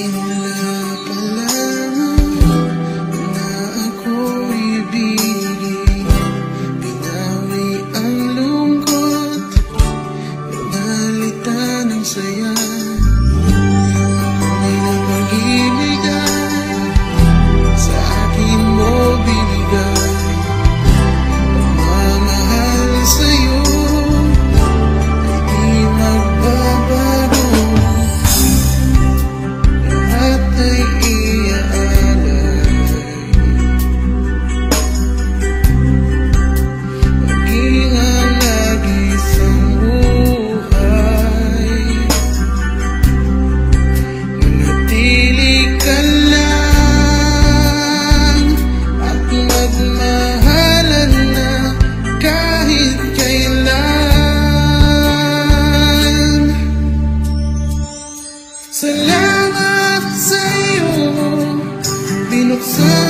nila pala na ako'y ibigin. Binawi ang lungkot, pinalita ng saya. Ako'y napag-ibigay, sa akin mo binigay. Pagmamahal sa'yo ay di magbabago. Lahat ay iaalay, maging ang nag-isang buhay. Manatili ka lang at magmahalan na kahit kailan. Salamat sa'yo, binuksan